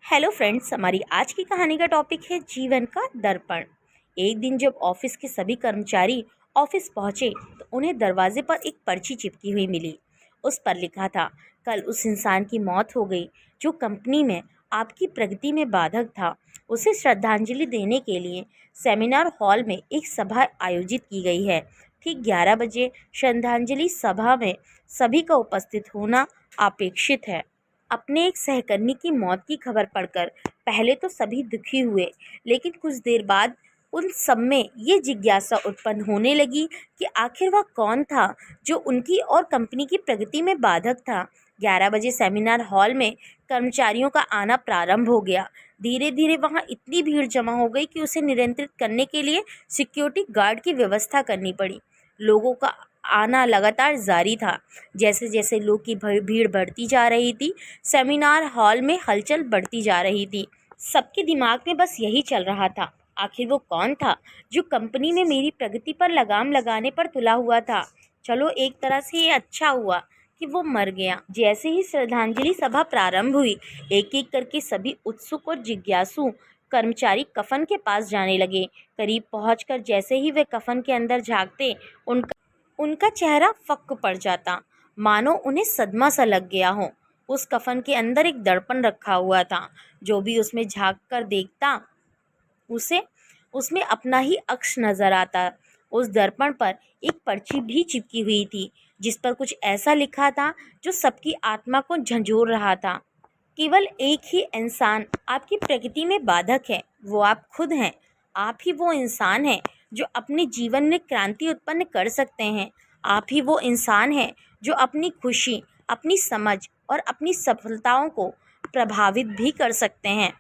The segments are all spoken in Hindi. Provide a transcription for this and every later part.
हेलो फ्रेंड्स, हमारी आज की कहानी का टॉपिक है जीवन का दर्पण। एक दिन जब ऑफिस के सभी कर्मचारी ऑफिस पहुंचे तो उन्हें दरवाजे पर एक पर्ची चिपकी हुई मिली। उस पर लिखा था, कल उस इंसान की मौत हो गई जो कंपनी में आपकी प्रगति में बाधक था। उसे श्रद्धांजलि देने के लिए सेमिनार हॉल में एक सभा आयोजित की गई है। ठीक 11 बजे श्रद्धांजलि सभा में सभी का उपस्थित होना अपेक्षित है। अपने एक सहकर्मी की मौत की खबर पढ़कर पहले तो सभी दुखी हुए, लेकिन कुछ देर बाद उन सब में ये जिज्ञासा उत्पन्न होने लगी कि आखिर वह कौन था जो उनकी और कंपनी की प्रगति में बाधक था। 11 बजे सेमिनार हॉल में कर्मचारियों का आना प्रारंभ हो गया। धीरे धीरे वहाँ इतनी भीड़ जमा हो गई कि उसे नियंत्रित करने के लिए सिक्योरिटी गार्ड की व्यवस्था करनी पड़ी। लोगों का आना लगातार जारी था। जैसे जैसे लोग की भीड़ बढ़ती जा रही थी, सेमिनार हॉल में हलचल बढ़ती जा रही थी। सबके दिमाग में बस यही चल रहा था, आखिर वो कौन था जो कंपनी में मेरी प्रगति पर लगाम लगाने पर तुला हुआ था। चलो, एक तरह से ये अच्छा हुआ कि वो मर गया। जैसे ही श्रद्धांजलि सभा प्रारंभ हुई, एक एक करके सभी उत्सुक और जिज्ञासु कर्मचारी कफन के पास जाने लगे। करीब पहुंचकर जैसे ही वे कफन के अंदर झांकते, उनका चेहरा फक्क पड़ जाता, मानो उन्हें सदमा सा लग गया हो। उस कफन के अंदर एक दर्पण रखा हुआ था। जो भी उसमें झांक कर देखता, उसे उसमें अपना ही अक्स नजर आता। उस दर्पण पर एक पर्ची भी चिपकी हुई थी, जिस पर कुछ ऐसा लिखा था जो सबकी आत्मा को झंझोर रहा था। केवल एक ही इंसान आपकी प्रगति में बाधक है, वो आप खुद हैं। आप ही वो इंसान हैं जो अपने जीवन में क्रांति उत्पन्न कर सकते हैं। आप ही वो इंसान हैं जो अपनी खुशी, अपनी समझ और अपनी सफलताओं को प्रभावित भी कर सकते हैं।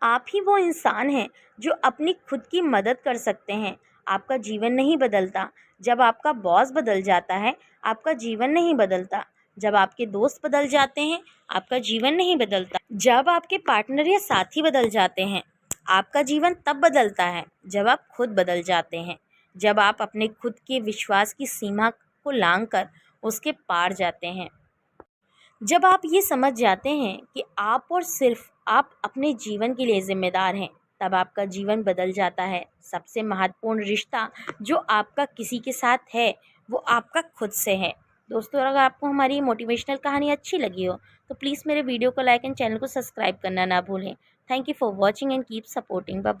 आप ही वो इंसान हैं जो अपनी खुद की मदद कर सकते हैं। आपका जीवन नहीं बदलता जब आपका बॉस बदल जाता है, आपका जीवन नहीं बदलता जब आपके दोस्त बदल जाते हैं, आपका जीवन नहीं बदलता जब आपके पार्टनर या साथी बदल जाते हैं। आपका जीवन तब बदलता है जब आप खुद बदल जाते हैं, जब आप अपने खुद के विश्वास की सीमा को लांघकर उसके पार जाते हैं। जब आप ये समझ जाते हैं कि आप और सिर्फ आप अपने जीवन के लिए जिम्मेदार हैं, तब आपका जीवन बदल जाता है। सबसे महत्वपूर्ण रिश्ता जो आपका किसी के साथ है, वो आपका खुद से है। दोस्तों, अगर आपको हमारी ये मोटिवेशनल कहानी अच्छी लगी हो तो प्लीज़ मेरे वीडियो को लाइक एंड चैनल को सब्सक्राइब करना ना भूलें। Thank you for watching and keep supporting. Bye.